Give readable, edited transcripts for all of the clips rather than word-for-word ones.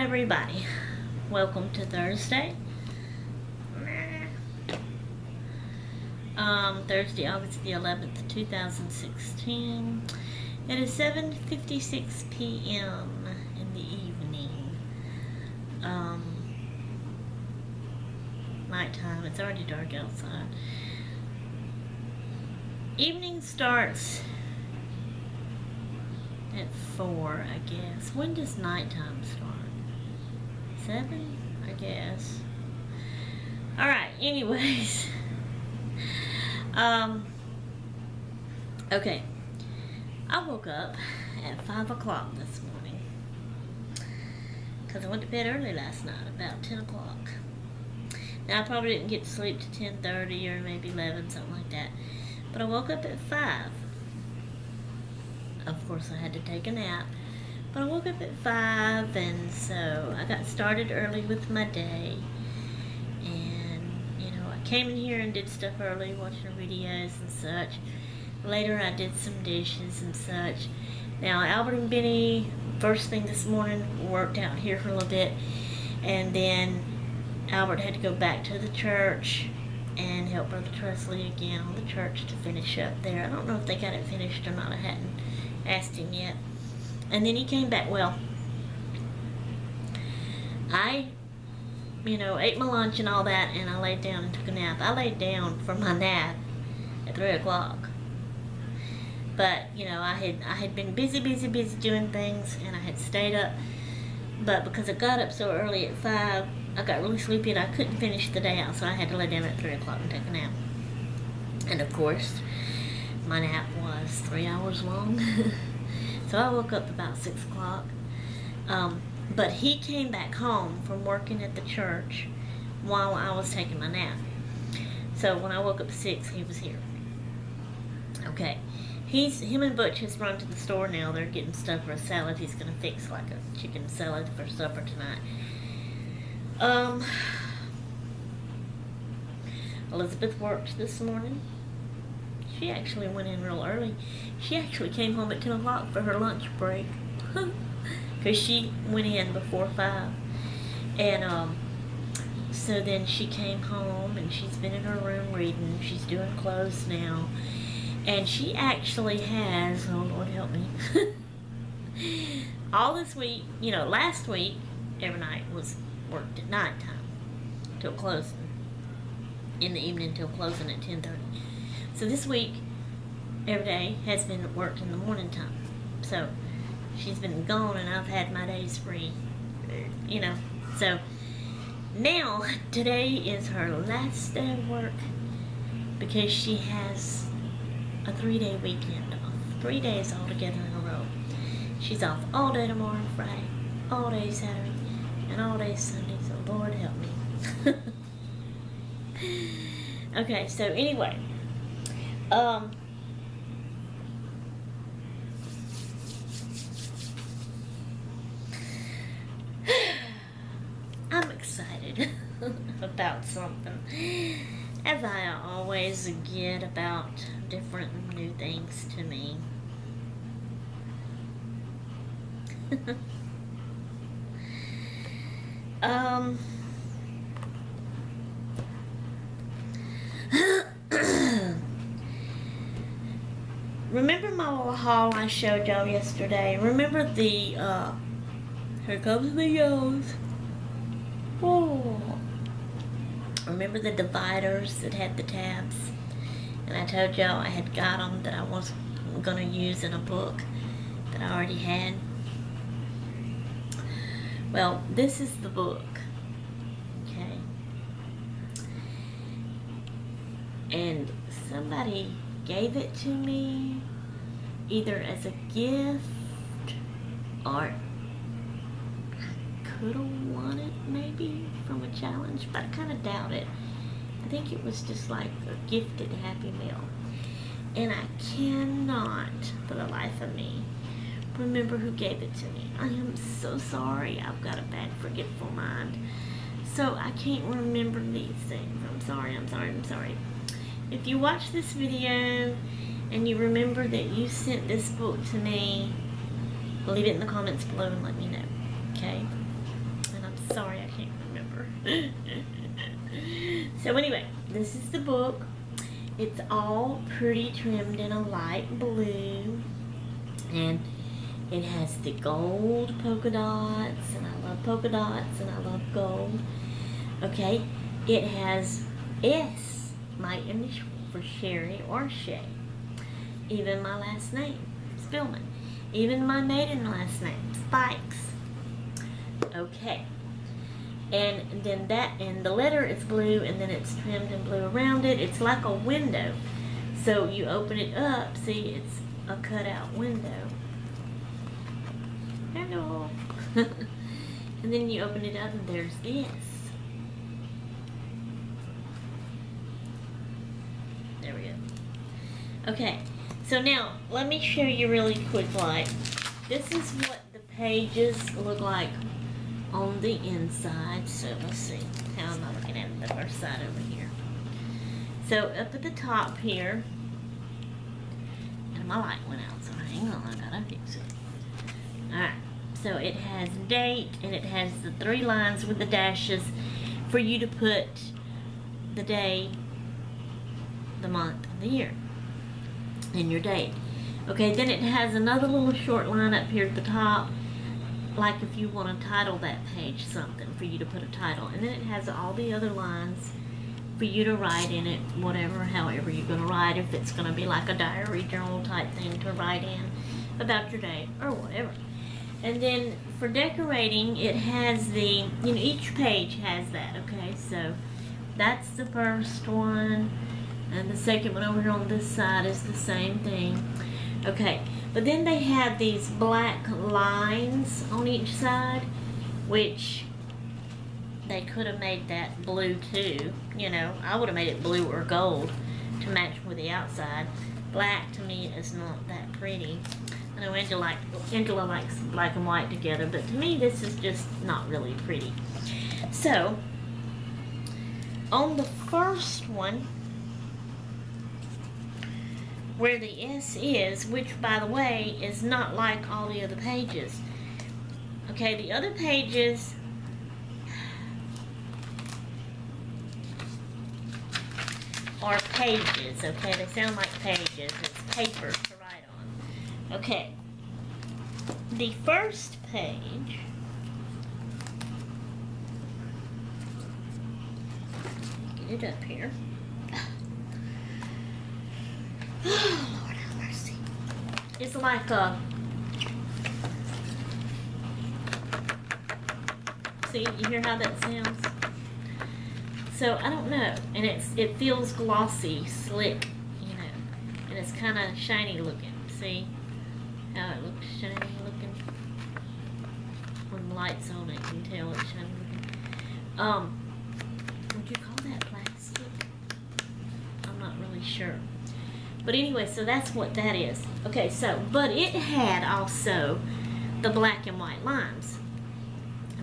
everybody. Welcome to Thursday. Thursday, August the 11th, 2016. It is 7:56 p.m. in the evening. Nighttime. It's already dark outside. Evening starts at 4, I guess. When does nighttime start? 7, I guess. Alright, anyways. Okay. I woke up at 5 o'clock this morning. Because I went to bed early last night, about 10 o'clock. Now, I probably didn't get to sleep to 10:30 or maybe 11, something like that. But I woke up at 5. Of course, I had to take a nap. But I woke up at 5, and so I got started early with my day. And, I came in here and did stuff early, watching videos and such. Later, I did some dishes and such. Now, Albert and Benny, first thing this morning, worked out here for a little bit. And then Albert had to go back to the church and help Brother Trusley again on the church to finish up there. I don't know if they got it finished or not. I hadn't asked him yet. And then he came back. Well, I, ate my lunch and all that, and I laid down and took a nap. I laid down for my nap at 3 o'clock. But, I had been busy doing things, and I had stayed up. But because I got up so early at 5, I got really sleepy and I couldn't finish the day out, so I had to lay down at 3 o'clock and take a nap. And of course, my nap was 3 hours long. So I woke up about 6 o'clock. But he came back home from working at the church while I was taking my nap. So when I woke up at 6, he was here. Okay. Him and Butch has run to the store now. They're getting stuff for a salad. He's going to fix like a chicken salad for supper tonight. Elizabeth worked this morning. She actually went in real early. She actually came home at 10 o'clock for her lunch break. Because she went in before 5. And, so then she came home and she's been in her room reading. She's doing clothes now. And she actually has, oh Lord help me, all this week, last week, every night was worked at night time till closing, in the evening till closing at 10:30. So this week, every day has been worked in the morning time. So she's been gone and I've had my days free, So now, today is her last day of work because she has a 3-day weekend off. 3 days all together in a row. She's off all day tomorrow, Friday, all day Saturday, and all day Sunday, so Lord help me. Okay, so anyway, I'm excited about something, as I always get about different new things to me. Remember my little haul I showed y'all yesterday? Remember the, here comes the yells. Oh. Remember the dividers that had the tabs? And I told y'all I had got them that I was going to use in a book that I already had. Well, this is the book. Okay. And somebody gave it to me either as a gift or could have won it maybe from a challenge, but I kind of doubt it. I think it was just like a gifted Happy Meal. And I cannot, for the life of me, remember who gave it to me. I am so sorry. I've got a bad forgetful mind. So I can't remember these things. I'm sorry. If you watch this video and you remember that you sent this book to me, leave it in the comments below and let me know. Okay? Sorry, I can't remember. So anyway, this is the book. It's all pretty trimmed in a light blue. And it has the gold polka dots. And I love polka dots and I love gold. Okay. It has S, my initial for Sherry or Shay. Even my last name, Spillman. Even my maiden last name, Spikes. Okay. And then and the letter is blue, and then it's trimmed in blue around it. It's like a window. So you open it up, see, it's a cutout window. Hello. And then you open it up, and there's this. There we go. Okay, so now let me show you really quick. Like, this is what the pages look like on the inside. So let's see, how am I looking at the first side over here? So up at the top here, and my light went out, so hang on, I gotta fix it. Alright, so it has date, and it has the 3 lines with the dashes for you to put the day, the month, and the year, and your date. Okay, then it has another little short line up here at the top, like if you want to title that page something, for you to put a title. And then it has all the other lines for you to write in it, whatever, however you're going to write, if it's going to be like a diary journal type thing to write in about your day or whatever. And then for decorating, it has the, you know, each page has that, okay? So that's the first one, and the second one over here on this side is the same thing. Okay, but then they have these black lines on each side, which they could have made that blue too. You know, I would have made it blue or gold to match with the outside. Black to me is not that pretty. I know Angela likes black and white together, but to me this is just not really pretty. So, on the first one, where the S is, which by the way is not like all the other pages. Okay, the other pages are pages, okay? They sound like pages. It's paper to write on. Okay. The first page get it up here. Oh, Lord have mercy. It's like a, see, you hear how that sounds? So, I don't know. And it feels glossy, slick, you know. And it's kind of shiny looking. See how it looks shiny looking? When the light's on, you can tell it's shiny looking. Would you call that plastic? I'm not really sure. But anyway, so that's what that is. Okay, so, but it had also the black and white lines.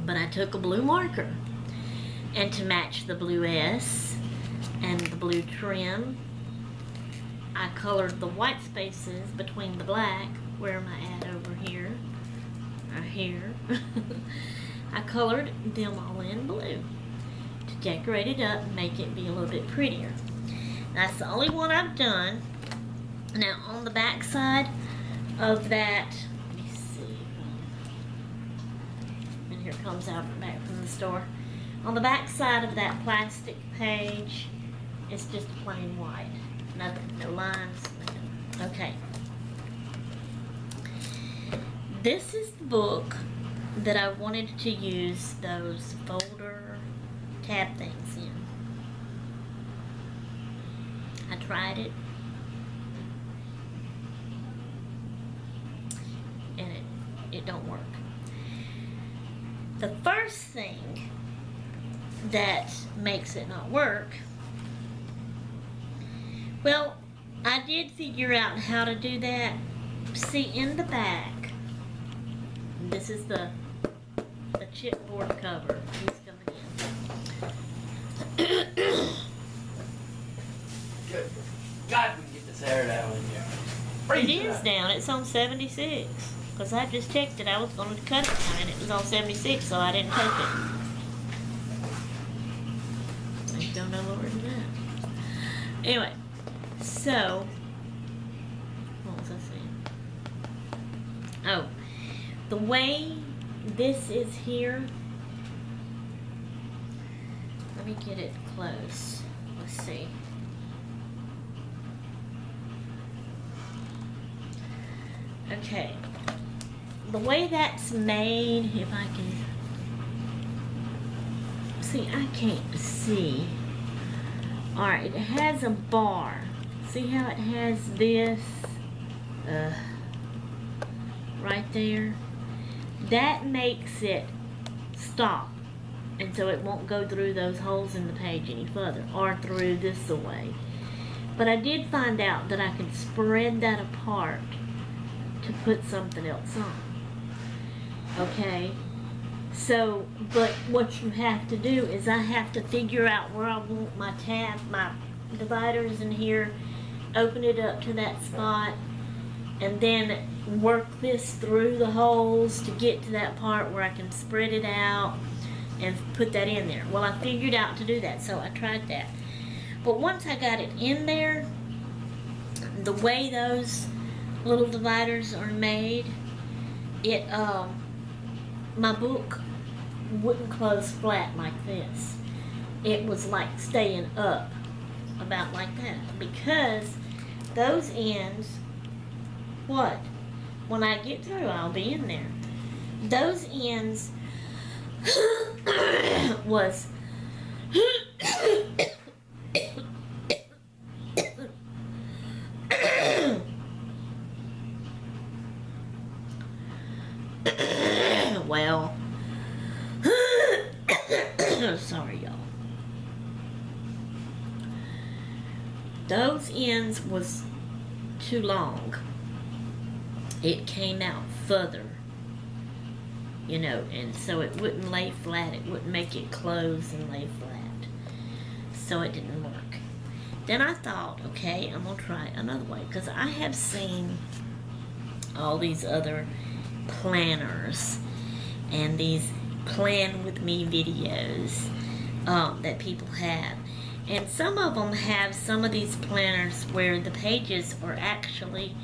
But I took a blue marker, and to match the blue S and the blue trim, I colored the white spaces between the black. Where am I at over here? Or here. I colored them all in blue to decorate it up and make it be a little bit prettier. That's the only one I've done. Now on the back side of that, let me see, and here comes Albert back from the store. On the back side of that plastic page, it's just plain white. Nothing, no lines, nothing. Okay. This is the book that I wanted to use those folder tab things in. I tried it, and it don't work. The first thing that makes it not work, well, I did figure out how to do that. See, in the back, this is the chipboard cover. He's coming in. Good God, we can get this air down in here. It is down. It's on 76. Because I just checked it. I was going to cut it, and it was on 76, so I didn't touch it. go no lower than that. Anyway, so, what was I saying? Oh, the way this is here, let me get it close. Let's see. Okay, the way that's made, if I can see, I can't see. Alright, it has a bar. See how it has this right there? That makes it stop, and so it won't go through those holes in the page any further, or through this away. But I did find out that I could spread that apart to put something else on. Okay? So, but what you have to do is I have to figure out where I want my dividers in here, open it up to that spot, and then work this through the holes to get to that part where I can spread it out and put that in there. Well, I figured out to do that, so I tried that. But once I got it in there, the way those little dividers are made, it my book wouldn't close flat like this. It was like staying up about like that, because those ends, what? When I get through, I'll be in there. Those ends was well, sorry y'all. Those ends was too long. It came out further, you know, and so it wouldn't lay flat. It wouldn't make it close and lay flat. So it didn't work. Then I thought, okay, I'm going to try another way, because I have seen all these other planners and these plan with me videos that people have. And some of them have some of these planners where the pages are actually,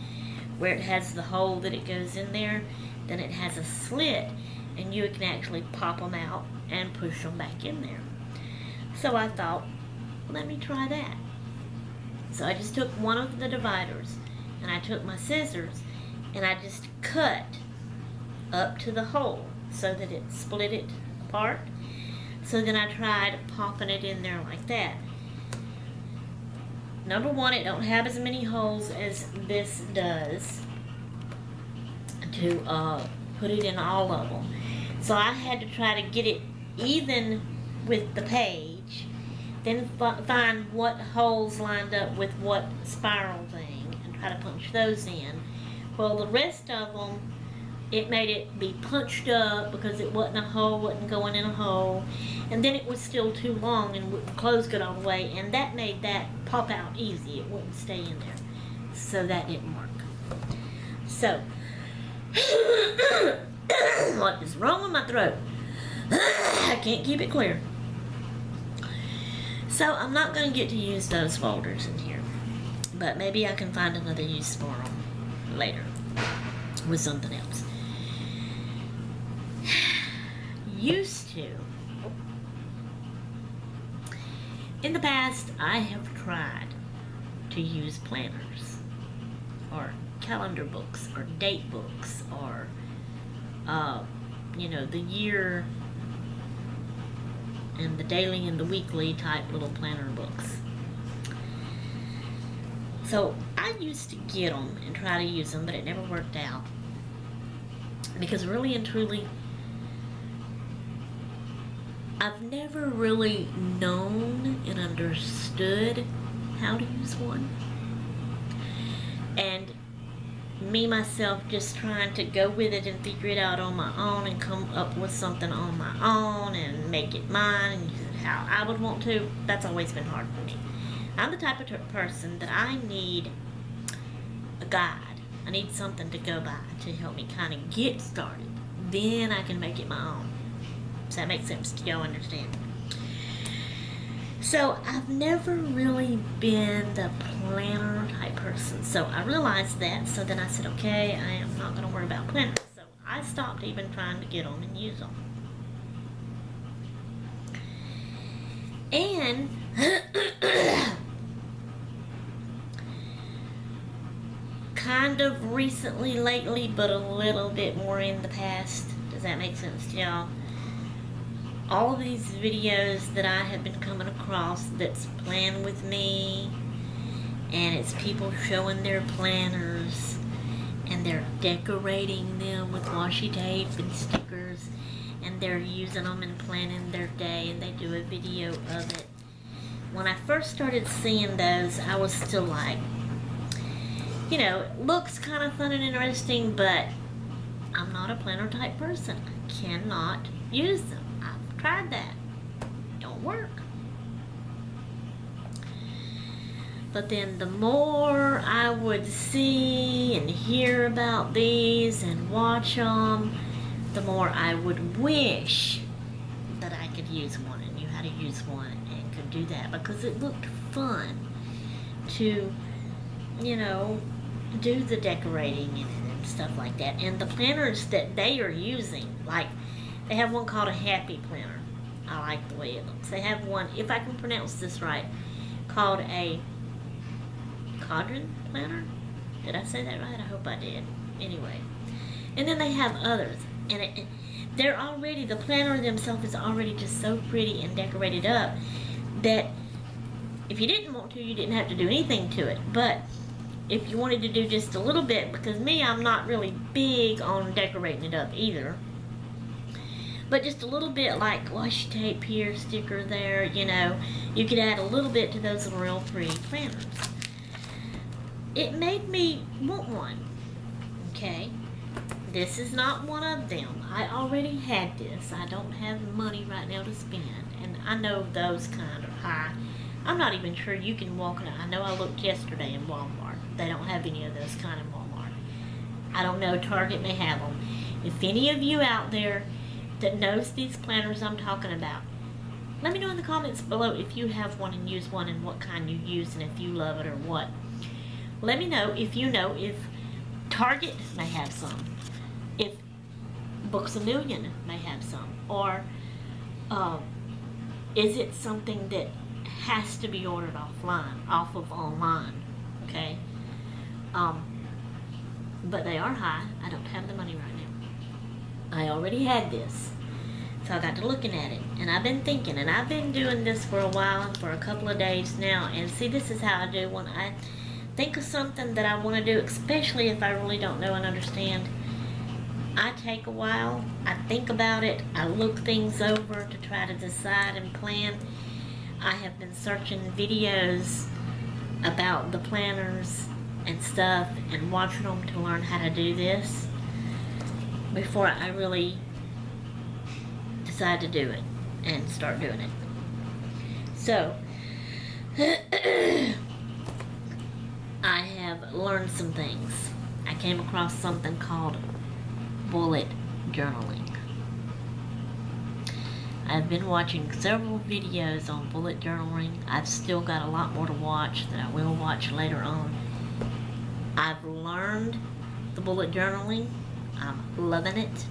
where it has the hole that it goes in there, then it has a slit, and you can actually pop them out and push them back in there. So I thought, let me try that. So I just took one of the dividers, and I took my scissors, and I just cut up to the hole so that it split it apart. So then I tried popping it in there like that. Number one, it don't have as many holes as this does to put it in all of them. So I had to try to get it even with the page, then find what holes lined up with what spiral thing and try to punch those in. Well, the rest of them, it made it be punched up because it wasn't a hole, wasn't going in a hole, and then it was still too long and wouldn't close good all the way, and that made that pop out easy. It wouldn't stay in there, so that didn't work. So what is wrong with my throat? I can't keep it clear. So I'm not going to get to use those folders in here, but maybe I can find another use for them later with something else. Used to. In the past, I have tried to use planners or calendar books or date books or, you know, the year and the daily and the weekly type little planner books. So I used to get them and try to use them, but it never worked out. Because really and truly, I've never really known and understood how to use one. And me, myself, just trying to go with it and figure it out on my own and come up with something on my own and make it mine and use it how I would want to, that's always been hard for me. I'm the type of person that I need a guide. I need something to go by to help me kind of get started. Then I can make it my own. Does that make sense? Do y'all understand? So I've never really been the planner type person. So I realized that. So then I said, okay, I am not going to worry about planners. So I stopped even trying to get them and use them. And kind of recently, lately, but a little bit more in the past. Does that make sense to y'all? All of these videos that I have been coming across that's Plan With Me, and it's people showing their planners, and they're decorating them with washi tape and stickers, and they're using them and planning their day, and they do a video of it. When I first started seeing those, I was still like, you know, it looks kind of fun and interesting, but I'm not a planner type person. I cannot use them. I've tried that. Don't work. But then the more I would see and hear about these and watch them, the more I would wish that I could use one and knew how to use one and could do that, because it looked fun to, you know, do the decorating and stuff like that. And the planners that they are using, like, they have one called a Happy Planner. I like the way it looks. They have one, if I can pronounce this right, called a Quadrant Planner. Did I say that right? I hope I did. Anyway. And then they have others. And they're already, the planner themselves is already just so pretty and decorated up that if you didn't want to, you didn't have to do anything to it. But if you wanted to do just a little bit, because me, I'm not really big on decorating it up either, but just a little bit, like washi tape here, sticker there, you know, you could add a little bit to those real pretty planners. It made me want one. Okay, this is not one of them. I already had this. I don't have the money right now to spend, and I know those kind are high. I'm not even sure you can walk in. I know I looked yesterday in Walmart. They don't have any of those kind in Walmart. I don't know, Target may have them. If any of you out there that knows these planners I'm talking about, let me know in the comments below if you have one and use one, and what kind you use, and if you love it or what. Let me know if you know if Target may have some, if Books A Million may have some, or is it something that has to be ordered offline, off of online, okay? But they are high. I don't have the money right now. I already had this, so I got to looking at it, and I've been thinking, and I've been doing this for a while, and for a couple of days now, and see, this is how I do when I think of something that I want to do, especially if I really don't know and understand. I take a while, I think about it, I look things over to try to decide and plan. I have been searching videos about the planners and stuff and watching them to learn how to do this before I really decide to do it and start doing it. So I have learned some things. I came across something called bullet journaling. I've been watching several videos on bullet journaling. I've still got a lot more to watch that I will watch later on. I've learned the bullet journaling. I'm loving it.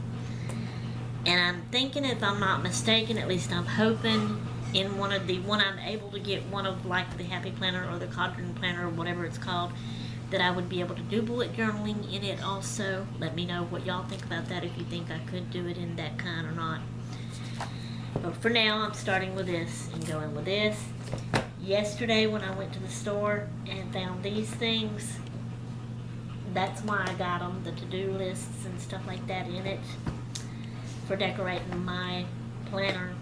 And I'm thinking, if I'm not mistaken, at least I'm hoping, in when I'm able to get one of, like, the Happy Planner or the Quadrant Planner or whatever it's called, that I would be able to do bullet journaling in it also. Let me know what y'all think about that, if you think I could do it in that kind or not. But for now, I'm starting with this and going with this. Yesterday when I went to the store and found these things, that's why I got them, the to-do lists and stuff like that in it, for decorating my planner.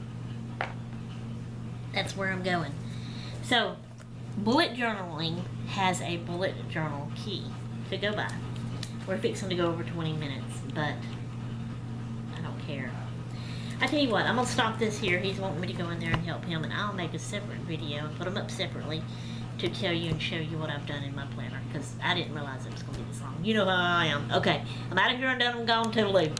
That's where I'm going. So, bullet journaling has a bullet journal key to go by. We're fixing to go over 20 minutes, but I don't care. I tell you what, I'm going to stop this here. He's wanting me to go in there and help him, and I'll make a separate video and put them up separately to tell you and show you what I've done in my planner, because I didn't realize it was going to be this long. You know how I am. Okay, I'm out of here and done and gone. Toodaloo.